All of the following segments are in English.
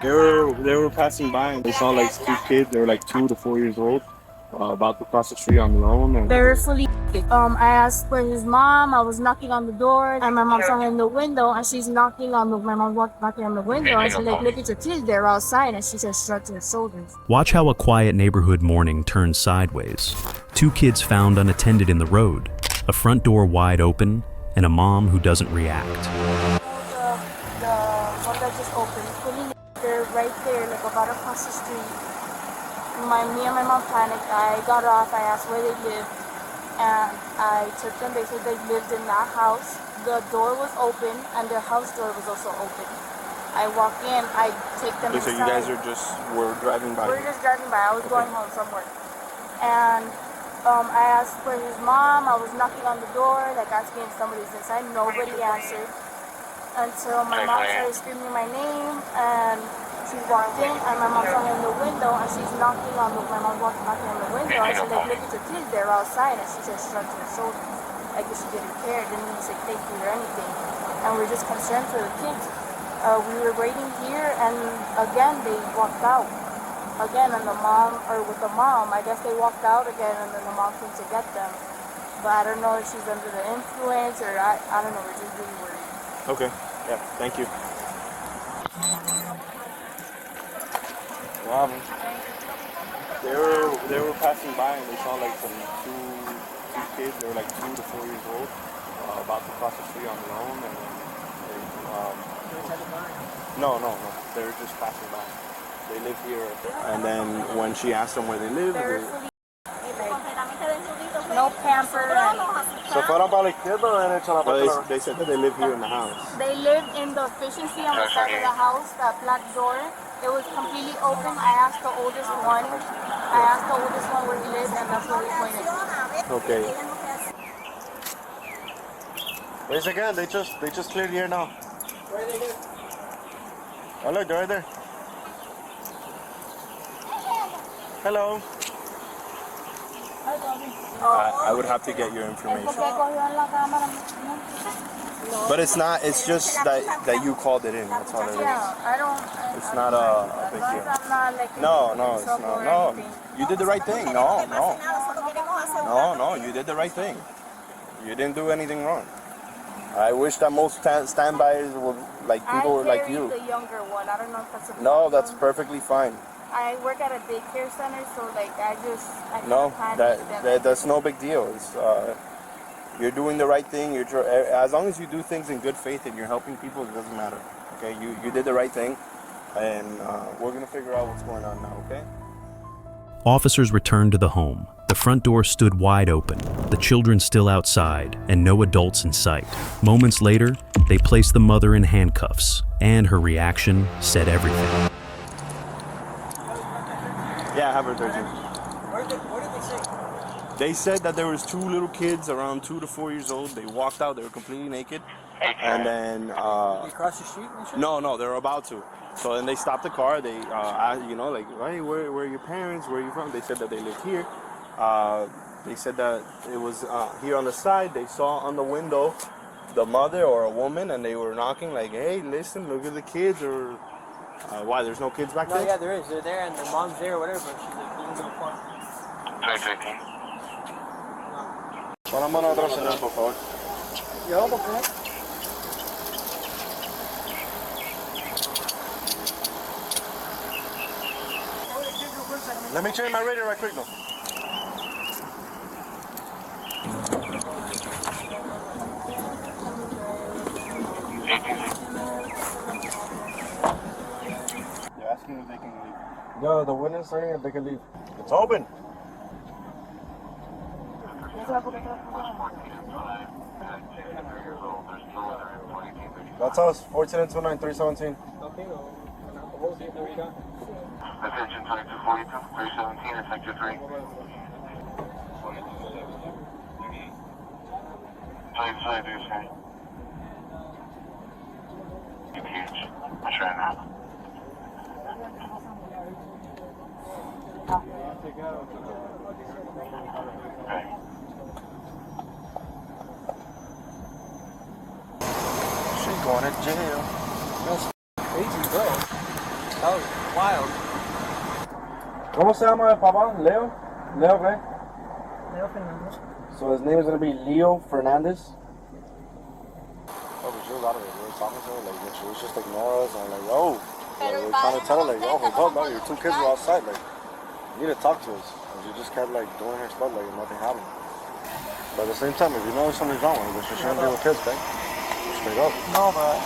They were passing by and they saw like two kids. They were like 2 to 4 years old, about to cross the street on their own. And they were fully. I asked for his mom. I was knocking on the door, and my mom saw her in the window, and she's knocking on the. My mom walked knocking on the window, and she's like, "Look at your kids. They're outside." And she just shrugged her shoulders. Watch how a quiet neighborhood morning turns sideways. Two kids found unattended in the road, a front door wide open, and a mom who doesn't react. The one that just opened, fully. They're right there, like about across the street. Me and my mom panicked. I got off. I asked where they lived, and I took them. They said they lived in that house. The door was open, and their house door was also open. I walk in. I take them. so you guys were driving by. We're just driving by. I was going home somewhere, and I asked for his mom. I was knocking on the door, like asking if somebody's inside. Nobody answered until my mom started screaming my name, and she walked in, and my mom saw her in the window, and she's knocking on the. My mom walked knocking on the window, and she's like, "Look at your kids, they're outside." And she just shrugged her shoulders, like if she didn't care, didn't even say thank you or anything. And we're just concerned for the kids. We were waiting here, and again they walked out. Again, and with the mom, I guess they walked out again, and then the mom came to get them. But I don't know if she's under the influence, or I don't know. We're just really worried. Okay. Yeah. Thank you. Wow. They were passing by and they saw like two kids. They were like 2 to 4 years old, about to cross the street on their own, and then no. They were just passing by. They live here, and then when she asked them where they live, no pamper. Se fueron para la izquierda o derecha la parte. They said that they live here in the house. They live in the efficiency on the side of the house, that black door. It was completely open. I asked the oldest one where he lived, and that's where we pointed. Okay. Where's again? They just cleared here now. Where they live? Oh look, they're right there. Hello. I would have to get your information. But it's not. It's just that you called it in. That's all it is. Yeah, I don't. It's not a big deal. No, it's not. No, you did the right thing. No, you did the right thing. You didn't do anything wrong. I wish that most standbys were like people like you. The younger one. I don't know if that's a No, that's perfectly fine. I work at a daycare center, so like I no, that's no big deal. It's, you're doing the right thing. As long as you do things in good faith and you're helping people, it doesn't matter. Okay, you did the right thing, and we're gonna figure out what's going on now. Okay. Officers returned to the home. The front door stood wide open, the children still outside, and no adults in sight. Moments later, they placed the mother in handcuffs, and her reaction said everything. Yeah, I have her 13. What did they say? They said that there was two little kids around 2 to 4 years old. They walked out. They were completely naked, and then They crossed the street and shit? no, they were about to. So then they stopped the car. They, like, hey, where are your parents? Where are you from? They said that they lived here. They said that it was here on the side. They saw on the window the mother or a woman, and they were knocking like, hey, listen, look at the kids, or why, there's no kids back there? No, yeah, there is. They're there, and their mom's there or whatever, but she's like, doesn't give a fuck. Pon la mano atrás, señor, por favor. Yo, okay. Let me change my radio right quick, no. They're asking if they can leave. Yo, the window's saying if they can leave. It's open. That's us, 14 and 29, 317. Okay, well, we'll see if we got. Attention 2242, 317 in sector 3. 2242, sir. Huge. I'm trying now. Okay. She going to jail. That's crazy, bro. That was wild. ¿Cómo se llama el papá? Leo? Leo, ¿qué? Leo Fernandez. So his name is going to be Leo Fernandez? Oh, but she was out of it. We were talking to her, like, she was just ignore us, and like, yo, like, we were trying to tell her, like, yo, hold up, bro, your two kids were outside, like, you need to talk to us. And she just kept, like, doing her stuff, like, nothing happened. But at the same time, if you know something's wrong with her, she shouldn't deal with kids, okay? Straight up. No, but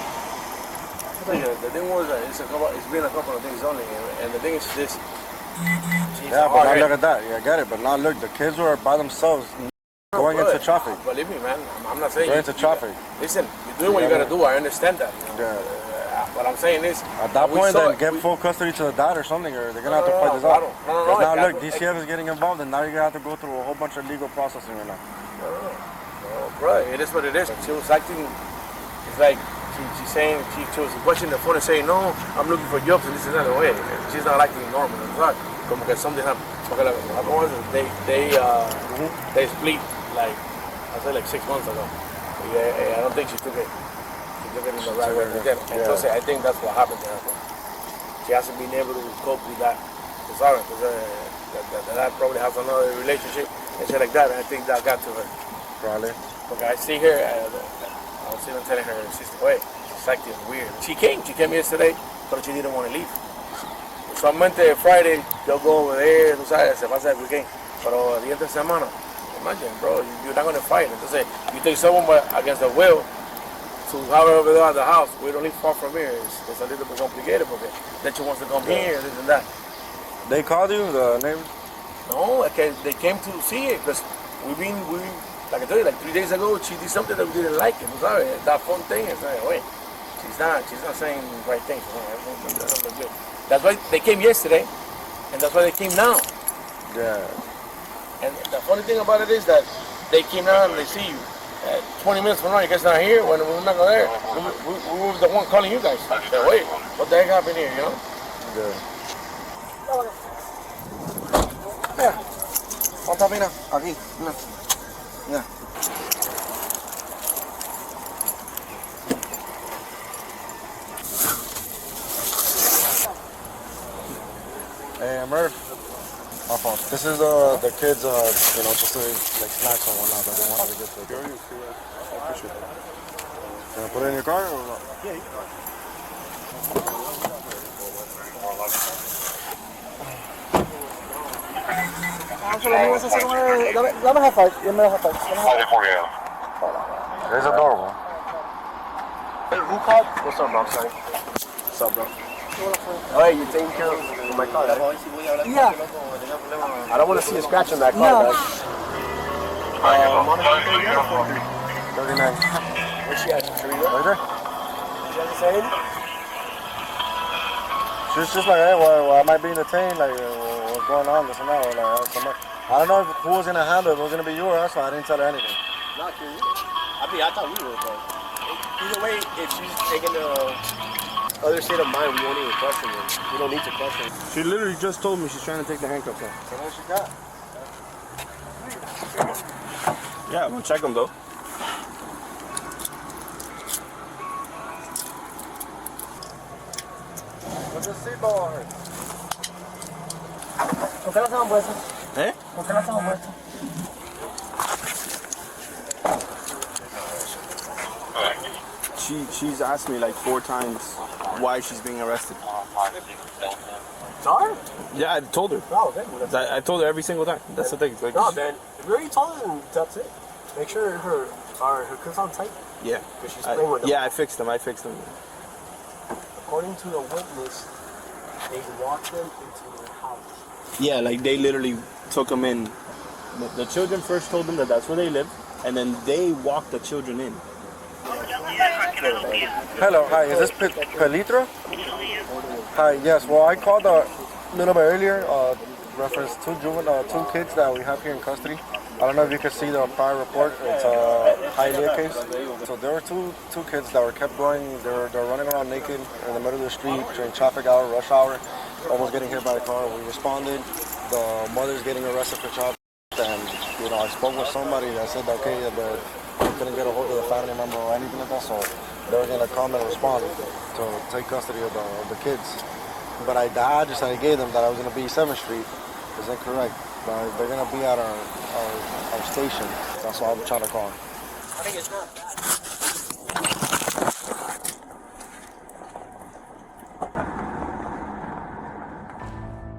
The thing was that it's been a couple of days only, and the thing is this. Yeah, but now look at that. Yeah, I get it. But now look, the kids were by themselves going into traffic. Believe me, man. I'm not saying. Going into traffic. Listen, you're doing what you gotta do. I understand that. You know? Yeah. What I'm saying is. At that point, then get full custody to the dad or something, or they're gonna have to fight this out. Because now look, DCF is getting involved, and now you're gonna have to go through a whole bunch of legal processing right now. No, bro. It is what it is. She was acting. It's like she's saying she was watching the phone and saying, no, I'm looking for jobs and this and that. Way. She's not acting normal. It's not. Como que something happened. Porque they split like I said like 6 months ago. I don't think she took it. She took it in the right way. Entonces, I think that's what happened to her. She hasn't been able to cope with that. Sorry, because that probably has another relationship and shit like that. And I think that got to her. Probably. Okay, I see her. I was even telling her sister, wait, she's acting weird. She came yesterday, but she didn't want to leave. Usualmente Friday, yo go over there, tú sabes, se pasa el weekend. Pero el día de semana, imagine, bro, you're not going to fight. Entonces, you take someone against the will to have her over there at the house. We don't live far from here. It's a little bit complicated because then she wants to come here, this and that. They called you, the neighbors? No, they came to see it because we like I told you, like 3 days ago, she did something that we didn't like. It was that fun thing. It's like, wait, she's not saying the right things. That's why they came yesterday, and that's why they came now. Yeah. And the funny thing about it is that they came now and they see you. 20 minutes from now, you guys not here. When we're not there, we were the one calling you guys. Say, wait, what the heck happened here, you know? Yeah. Mira, otra mira, aquí, mira. Mira. Hey, Murph. My fault. This is the kids, just like snacks and whatnot that they wanted to get to. Can I put it in your car or what? Yeah. Dame high five. Give me a high five. It's adorable. Hey, who called? What's up, bro? Sorry. What's up, bro? Oh, hey, you're taking care of my car, right? Yeah. I don't want to see a scratch on that car, No. right? 39. Where's she at? Right there? She hasn't said anything? She's just like, hey, well, I might be in the team, like, what's going on, this and that, or like, so much. I don't know who was going to handle it, if it was going to be you or us, so I didn't tell her anything. Not you. I thought we were, but either way, if she's taking the other state of mind, we won't even question her. We don't need to question her. She literally just told me she's trying to take the handcuffs off. So what she got? Yeah, we'll check them though. What's the seatbelt on her? ¿Por qué la hacemos puesta? Eh? ¿Por qué la hacemos puesta? She's asked me like 4 times why she's being arrested. Sorry? Yeah, I told her. No, okay. I told her every single time. That's the thing. It's like, No, man. If you already told her, then that's it. Make sure her cook's on tight. yeah. Because she's playing with them. Yeah, I fixed them. According to the witness, they walked them into their house. Yeah, like they literally took them in. The children first told them that that's where they live, and then they walked the children in. Hello, hi, is this Pelitro? Hi, yes, well, I called a little bit earlier, reference two kids that we have here in custody. I don't know if you can see the prior report, it's a Hialeah case. So there were two kids that were kept going, they're running around naked in the middle of the street during traffic hour, rush hour, almost getting hit by a car. We responded, the mother's getting arrested for child, and I spoke with somebody that said, okay, but couldn't get a hold of the family member or anything like that, so they were going to come and respond to take custody of the kids. But the address that I gave them that I was going to be 7th Street is incorrect. But they're going to be at our station. That's why I'm trying to call. I think it's not.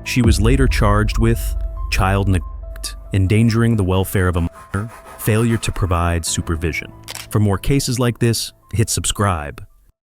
She was later charged with child neglect, endangering the welfare of a minor, failure to provide supervision. For more cases like this, hit subscribe